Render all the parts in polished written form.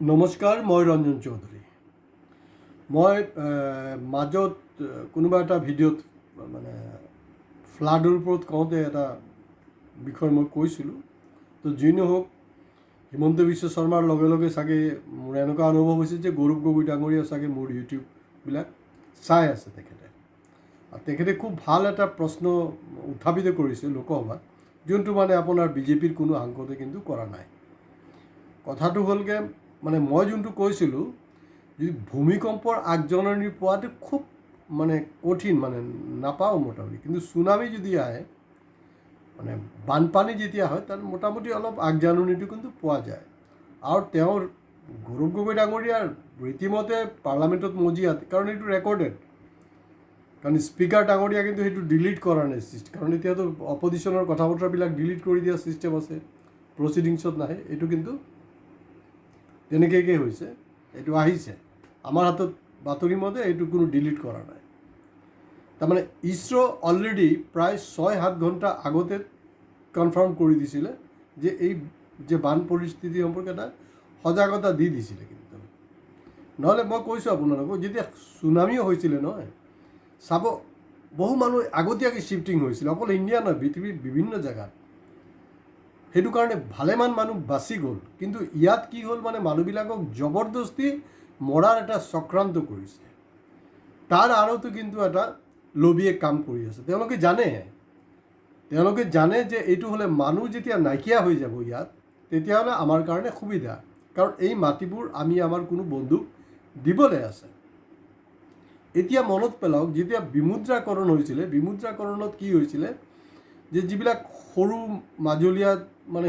নমস্কাৰ, মই ৰঞ্জন চৌধুৰী। মই মাজত কোনোবা এটা ভিডিঅ'ত মানে ফ্লাডৰ ওপৰত কওঁতে এটা বিষয় মই কৈছিলোঁ। তো যি নহওক, হিমন্ত বিশ্ব শৰ্মাৰ লগে লগে চাগে মোৰ এনেকুৱা অনুভৱ হৈছে যে গৌৰৱ গগৈ ডাঙৰীয়া চাগে মোৰ ইউটিউববিলাক চাই আছে তেখেতে। আৰু তেখেতে খুব ভাল এটা প্ৰশ্ন উত্থাপিত কৰিছে লোকসভাত, যোনটো মানে আপোনাৰ বিজেপিৰ কোনো সাংসদে কিন্তু কৰা নাই। কথাটো হ'লগৈ মানে মই যোনটো কৈছিলোঁ, যদি ভূমিকম্পৰ আগজাননী পোৱাটো খুব মানে কঠিন, মানে নাপাওঁ মোটামুটি। কিন্তু চুনামি যদি আহে, মানে বানপানী যেতিয়া হয়, তাত মোটামুটি অলপ আগজাননীটো কিন্তু পোৱা যায়। আৰু তেওঁৰ গৌৰৱ গগৈ ডাঙৰীয়াৰ ৰীতিমতে পাৰ্লামেণ্টত মজিয়াত, কাৰণ এইটো ৰেকৰ্ডেড, কাৰণ স্পীকাৰ ডাঙৰীয়া কিন্তু সেইটো ডিলিট কৰা নাই, কাৰণ এতিয়াতো অপজিশ্যনৰ কথা বতৰাবিলাক ডিলিট কৰি দিয়া ছিষ্টেম আছে, প্ৰচিডিংছত নাহে। এইটো কিন্তু তেনেকৈ হৈছে, এইটো আহিছে আমাৰ হাতত বাতৰি মতে, এইটো কোনো ডিলিট কৰা নাই। তাৰমানে ইছৰ' অলৰেডি প্ৰায় 6-7 ঘণ্টা আগতে কনফাৰ্ম কৰি দিছিলে যে এই যে বান পৰিস্থিতি সম্পৰ্কে এটা সজাগতা দি দিছিলে। কিন্তু নহ'লে মই কৈছোঁ আপোনালোকক, যেতিয়া চুনামিও হৈছিলে নহয়, চাব বহু মানুহ আগতীয়াকৈ শ্বিফ্টিং হৈছিলে, অকল ইণ্ডিয়া নহয়, পৃথিৱীৰ বিভিন্ন জেগাত। সেইটো কাৰণে ভালেমান মানুহ বাচি গ'ল। কিন্তু ইয়াত কি হ'ল, মানে মানুহবিলাকক জবৰদস্তি মৰাৰ এটা চক্ৰান্ত কৰিছে। তাৰ আঁৰতো কিন্তু এটা লবিয়ে কাম কৰি আছে। তেওঁলোকে জানে যে এইটো হ'লে মানুহ যেতিয়া নাইকিয়া হৈ যাব ইয়াত, তেতিয়াহ'লে আমাৰ কাৰণে সুবিধা, কাৰণ এই মাটিবোৰ আমি আমাৰ কোনো বন্ধুক দিবলৈ আছে। এতিয়া মনত পেলাওক, যেতিয়া বিমুদ্ৰাকৰণ হৈছিলে, বিমুদ্ৰাকৰণত কি হৈছিলে যে যিবিলাক সৰু মাজলীয়া মানে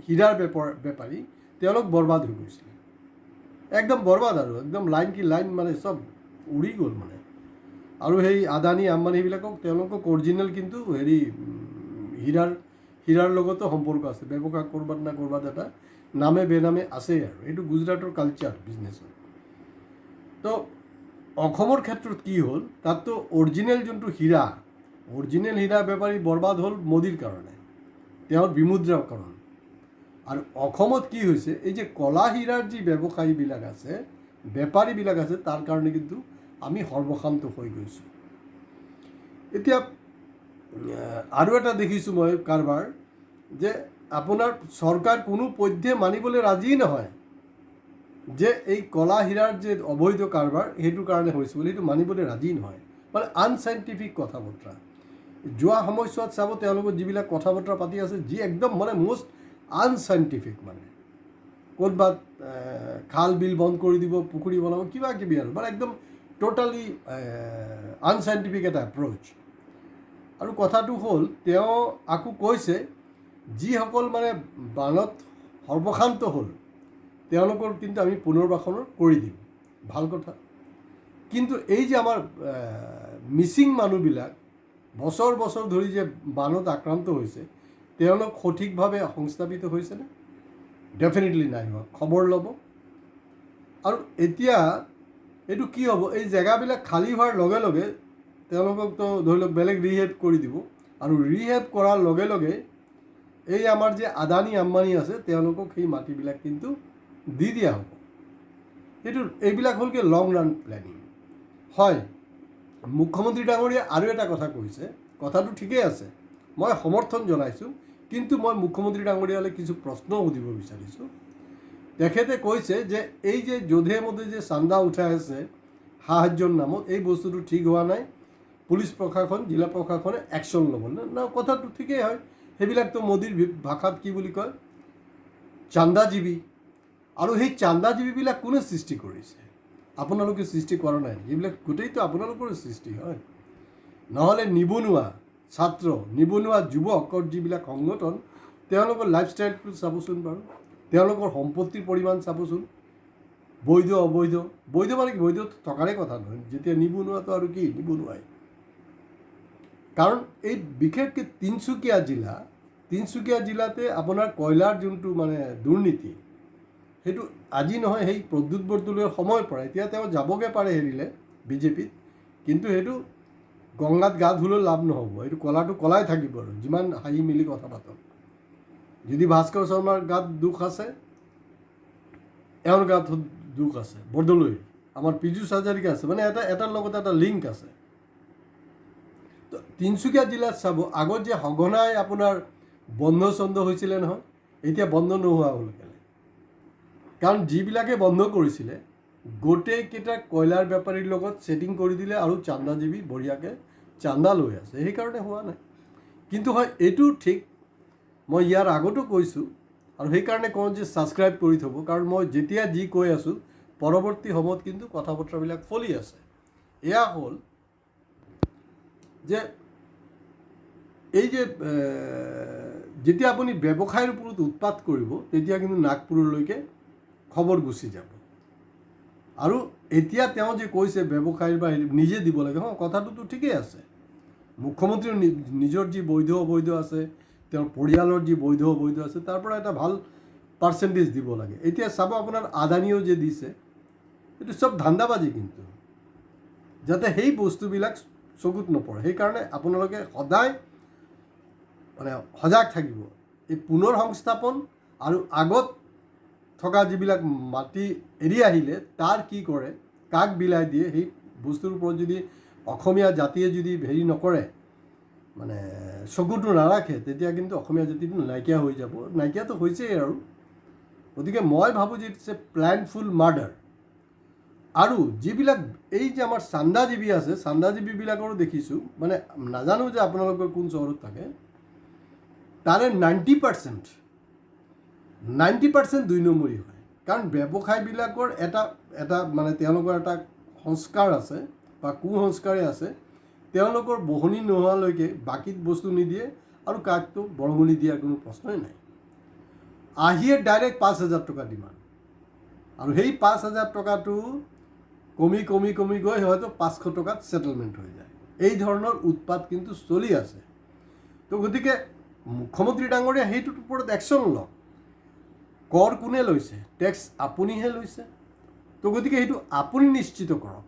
হীৰাৰ বেপাৰী, তেওঁলোক বৰবাদ হৈ গৈছিলে, একদম বৰবাদ, আৰু একদম লাইন কি লাইন, মানে চব উৰি গ'ল মানে। আৰু সেই আদানী আম্বানী সেইবিলাকক, তেওঁলোকক অৰিজিনেল কিন্তু হীৰাৰ লগতো সম্পৰ্ক আছে, ব্যৱসায় ক'ৰবাত না ক'ৰবাত এটা নামে বেনামে আছেই। আৰু এইটো গুজৰাটৰ কালচাৰ বিজনেছৰ। তো অসমৰ ক্ষেত্ৰত কি হ'ল, তাততো অৰিজিনেল যোনটো অৰিজিনেল হীৰা বেপাৰী বৰবাদ হ'ল মোদীৰ কাৰণে, তেওঁৰ বিমুদ্ৰাকৰণ। আৰু অসমত কি হৈছে, এই যে কলা হীৰাৰ যি ব্যৱসায়ীবিলাক আছে, বেপাৰীবিলাক আছে, তাৰ কাৰণে কিন্তু আমি সৰ্বশান্ত হৈ গৈছোঁ। এতিয়া আৰু এটা দেখিছোঁ মই কাৰবাৰ, যে আপোনাৰ চৰকাৰ কোনো পধ্যে মানিবলৈ ৰাজি নহয় যে এই কলা হীৰাৰ যে অবৈধ কাৰবাৰ, সেইটোৰ কাৰণে হৈছে বুলি সেইটো মানিবলৈ ৰাজি নহয়। মানে আনচাইণ্টিফিক কথা বতৰা। যোৱা সময়ছোৱাত চাব, তেওঁলোকৰ যিবিলাক কথা বতৰা পাতি আছে, যি একদম মানে মষ্ট আনচাইণ্টিফিক, মানে ক'ৰবাত খাল বিল বন্ধ কৰি দিব, পুখুৰী বনাব, কিবা কিবি, আৰু মানে একদম টোটালি আনচাইণ্টিফিক এটা এপ্ৰ'চ। আৰু কথাটো হ'ল, তেওঁ আকৌ কৈছে যিসকল মানে বানত সৰ্বশান্ত হ'ল, তেওঁলোকৰ কিন্তু আমি পুনৰ্বাসন কৰি দিম। ভাল কথা। কিন্তু এই যে আমাৰ মিচিং মানুহবিলাক বছৰ বছৰ ধৰি যে বানত আক্ৰান্ত হৈছে, তেওঁলোক সঠিকভাৱে সংস্থাপিত হৈছেনে? ডেফিনেটলি নাই হোৱা। খবৰ ল'ব। আৰু এতিয়া এইটো কি হ'ব, এই জেগাবিলাক খালী হোৱাৰ লগে লগে তেওঁলোককতো ধৰি লওক বেলেগ ৰিহেব কৰি দিব, আৰু ৰিহেব কৰাৰ লগে লগে এই আমাৰ যে আদানী আম্বানী আছে, তেওঁলোকক সেই মাটিবিলাক কিন্তু দি দিয়া হ'ব। এইবিলাক হ'ল কি লং ৰাণ প্লেনিং। হয়, মুখ্যমন্ত্ৰী ডাঙৰীয়াই আৰু এটা কথা কৈছে, কথাটো ঠিকেই আছে, মই সমৰ্থন জনাইছোঁ। কিন্তু মই মুখ্যমন্ত্ৰী ডাঙৰীয়ালৈ কিছু প্ৰশ্নও সুধিব বিচাৰিছোঁ। তেখেতে কৈছে যে এই যে যধে মধে যে চান্দা উঠাই আছে সাহায্যৰ নামত, এই বস্তুটো ঠিক হোৱা নাই, পুলিচ প্ৰশাসন, জিলা প্ৰশাসনে একশ্যন ল'ব না। কথাটো ঠিকেই হয়। সেইবিলাকতো মোদীৰ ভাষাত কি বুলি কয়, চান্দাজীৱী। আৰু সেই চান্দাজীৱীবিলাক কোনে সৃষ্টি কৰিছে? আপোনালোকে সৃষ্টি কৰা নাই। এইবিলাক গোটেইটো আপোনালোকৰ সৃষ্টি হয়। নহ'লে নিবনুৱা ছাত্ৰ, নিবনুৱা যুৱকৰ যিবিলাক সংগঠন, তেওঁলোকৰ লাইফষ্টাইলটো চাবচোন বাৰু, তেওঁলোকৰ সম্পত্তিৰ পৰিমাণ চাবচোন, বৈধ অবৈধ। বৈধ মানে কি, বৈধ থকাৰে কথা নহয়, যেতিয়া নিবনুৱাটো আৰু কি নিবনুৱাই। কাৰণ এই বিশেষকৈ তিনিচুকীয়া জিলাতে আপোনাৰ কয়লাৰ যোনটো মানে দুৰ্নীতি, সেইটো আজি নহয়, সেই প্ৰদ্যুৎ বৰদলৈৰ সময়ৰ পৰা, এতিয়া তেওঁ যাবগৈ পাৰে হেৰিলে বিজেপিত, কিন্তু সেইটো গংগাত গা ধুলেও লাভ নহ'ব, এইটো কলাটো কলাই থাকিব। আৰু যিমান হাঁহি মেলি কথা পাতক, যদি ভাস্কৰ শৰ্মাৰ গাত দুখ আছে, এওঁৰ গাত দুখ আছে বৰদলৈৰ আমাৰ পীযুষ হাজৰিকা আছে মানে এটাৰ লগত এটা লিংক আছে তো তিনিচুকীয়া জিলাত চাব আগত যে সঘনাই আপোনাৰ বন্ধ চন্ধ হৈছিলে নহয় এতিয়া বন্ধ নোহোৱা হ'ল কেলে কাৰণ যিবিলাকে বন্ধ কৰিছিলে গোটেইকেইটা কয়লাৰ বেপাৰীৰ লগত ছেটিং কৰি দিলে আৰু চান্দাজীৱী বঢ়িয়াকৈ চান্দা লৈ আছে সেইকাৰণে হোৱা নাই কিন্তু হয় এইটো ঠিক মই ইয়াৰ আগতো কৈছোঁ আৰু সেইকাৰণে কওঁ যে ছাবস্ক্ৰাইব কৰি থ'ব কাৰণ মই যেতিয়া যি কৈ আছোঁ পৰৱৰ্তী সময়ত কিন্তু কথা বতৰাবিলাক ফলি আছে এয়া হ'ল যে এই যে যেতিয়া আপুনি ব্যৱসায়ৰ ওপৰত উৎপাত কৰিব তেতিয়া কিন্তু নাগপুৰলৈকে খবৰ গুচি যাব আৰু এতিয়া তেওঁ যে কৈছে ব্যৱসায়ৰ বা নিজে দিব লাগে কথাটোতো ঠিকেই আছে মুখ্যমন্ত্ৰীৰ নিজৰ যি বৈধ অবৈধ আছে তেওঁৰ পৰিয়ালৰ যি বৈধ অবৈধ আছে তাৰ পৰা এটা ভাল পাৰ্চেণ্টেজ দিব লাগে এতিয়া চাব আপোনাৰ আদানীও যে দিছে এইটো চব ধান্দাবাজি কিন্তু যাতে সেই বস্তুবিলাক চকুত নপৰে সেইকাৰণে আপোনালোকে সদায় মানে সজাগ থাকিব এই পুনৰ সংস্থাপন আৰু আগত থকা যিবিলাক মাটি এৰি আহিলে তাৰ কি কৰে কাক বিলাই দিয়ে সেই বস্তুৰ ওপৰত যদি অসমীয়া জাতিয়ে যদি হেৰি নকৰে মানে চকুটো নাৰাখে তেতিয়া কিন্তু অসমীয়া জাতিটো নাইকিয়া হৈ যাব নাইকিয়াতো হৈছেই আৰু গতিকে মই ভাবোঁ যে ইটছ এ প্লেনফুল মাৰ্ডাৰ আৰু যিবিলাক এই যে আমাৰ চান্দাজীৱী আছে চান্দাজীৱীবিলাকৰো দেখিছোঁ মানে নাজানো যে আপোনালোকৰ কোন চহৰত থাকে তাৰে 90% 2 নম্বৰী হয় কাৰণ ব্যৱসায়বিলাকৰ এটা মানে তেওঁলোকৰ এটা সংস্কাৰ আছে বা কুসংস্কাৰে আছে তেওঁলোকৰ বহনি নোহোৱালৈকে বাকীত বস্তু নিদিয়ে আৰু কাকটো বৰঙণি দিয়াৰ কোনো প্ৰশ্নই নাই আহিয়ে ডাইৰেক্ট 5,000 টকা ডিমাণ্ড আৰু সেই 5,000 টকাটো কমি গৈ হয়তো 500 টকাত ছেটেলমেণ্ট হৈ যায় এই ধৰণৰ উৎপাত কিন্তু চলি আছে তো গতিকে মুখ্যমন্ত্ৰী ডাঙৰীয়া সেইটোৰ ওপৰত একশ্যন লওক কৰ কোনে লৈছে টেক্স আপুনিহে লৈছে তো গতিকে সেইটো আপুনি নিশ্চিত কৰক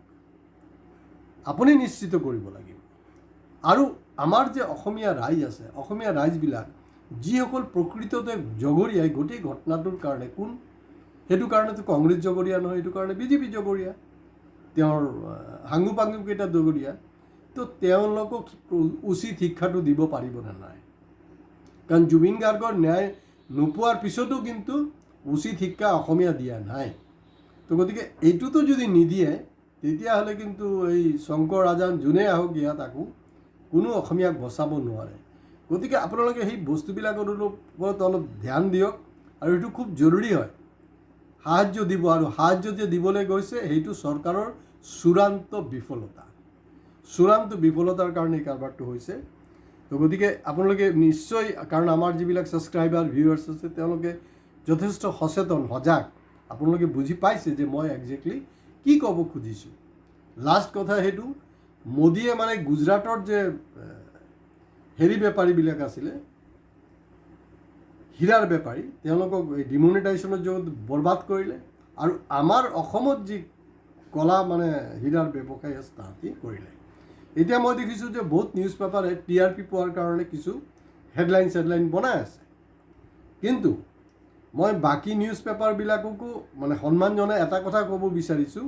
আপুনি নিশ্চিত কৰিব লাগিব আৰু আমাৰ যে অসমীয়া ৰাইজ আছে অসমীয়া ৰাইজবিলাক যিসকল প্ৰকৃততে জগৰীয়াই গোটেই ঘটনাটোৰ কাৰণে কোন সেইটো কাৰণেতো কংগ্ৰেছ জগৰীয়া নহয় সেইটো কাৰণে বিজেপি জগৰীয়া তেওঁৰ হাংগু পাংগুকেইটা জগৰীয়া তো তেওঁলোকক উচিত শিক্ষাটো দিব পাৰিবনে নাই কাৰণ জুবিন গাৰ্গৰ ন্যায় নোপোৱাৰ পিছতো কিন্তু উচিত শিক্ষা অসমীয়া দিয়া নাই তো গতিকে এইটোতো যদি নিদিয়ে তেতিয়াহ'লে কিন্তু এই শংকৰ ৰাজান যোনে আহক ইয়াত আকৌ কোনো অসমীয়াক বচাব নোৱাৰে গতিকে আপোনালোকে সেই বস্তুবিলাকৰ ওপৰত অলপ ধ্যান দিয়ক আৰু এইটো খুব জৰুৰী হয় সাহায্য দিব আৰু সাহায্য যে দিবলৈ গৈছে সেইটো চৰকাৰৰ চূড়ান্ত বিফলতাৰ কাৰণে এই কাৰবাৰটো হৈছে তো গতিকে আপোনালোকে নিশ্চয় কাৰণ আমাৰ যিবিলাক ছাবস্ক্ৰাইবাৰ ভিউৱাৰ্ছ আছে তেওঁলোকে যথেষ্ট সচেতন সজাগ আপোনালোকে বুজি পাইছে যে মই একজেক্টলি কি ক'ব খুজিছোঁ লাষ্ট কথা সেইটো মোদীয়ে মানে গুজৰাটৰ যে হেৰি বেপাৰীবিলাক আছিলে হীৰাৰ বেপাৰী তেওঁলোকক এই ডিমনিটাইজেশ্যনৰ জৰিয়তে বৰবাদ কৰিলে আৰু আমাৰ অসমত যি কলা মানে হীৰাৰ ব্যৱসায় আছে তাহাঁতি কৰিলে এতিয়া মই দেখিছোঁ যে বহুত নিউজ পেপাৰে TRP পোৱাৰ কাৰণে কিছু হেডলাইন বনাই আছে কিন্তু মই বাকী নিউজ পেপাৰবিলাককো মানে সন্মান জনাই এটা কথা ক'ব বিচাৰিছোঁ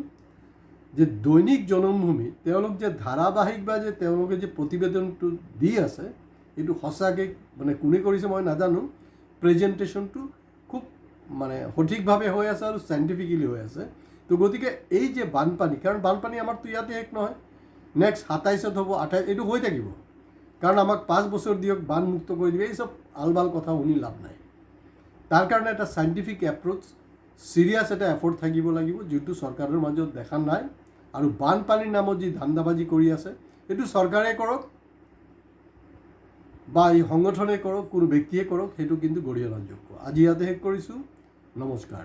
যে দৈনিক জনমভূমি তেওঁলোক যে ধাৰাবাহিক বা যে তেওঁলোকে যে প্ৰতিবেদনটো দি আছে এইটো সঁচাকৈ মানে কোনে কৰিছে মই নাজানো প্ৰেজেণ্টেশ্যনটো খুব মানে সঠিকভাৱে হৈ আছে আৰু চাইণ্টিফিকেলি হৈ আছে তো গতিকে এই যে বানপানী কাৰণ বানপানী আমাৰতো ইয়াতে শেষ নহয় নেক্সট 27ত হ'ব 28 এইটো হৈ থাকিব কাৰণ আমাক 5 বছৰ দিয়ক বানমুক্ত কৰি দিব এই চব আলবাল কথা শুনি লাভ নাই তাৰ কাৰণে এটা চাইণ্টিফিক এপ্ৰ'চ চিৰিয়াছ এটা এফৰ্ট থাকিব লাগিব যিটো চৰকাৰৰ মাজত দেখা নাই আৰু বানপানীৰ নামত যি ধান্দাবাজি কৰি আছে এইটো চৰকাৰে কৰক বা এই সংগঠনে কৰক কোনো ব্যক্তিয়ে কৰক সেইটো কিন্তু গৰিহণাযোগ্য আজি ইয়াতে শেষ কৰিছোঁ নমস্কাৰ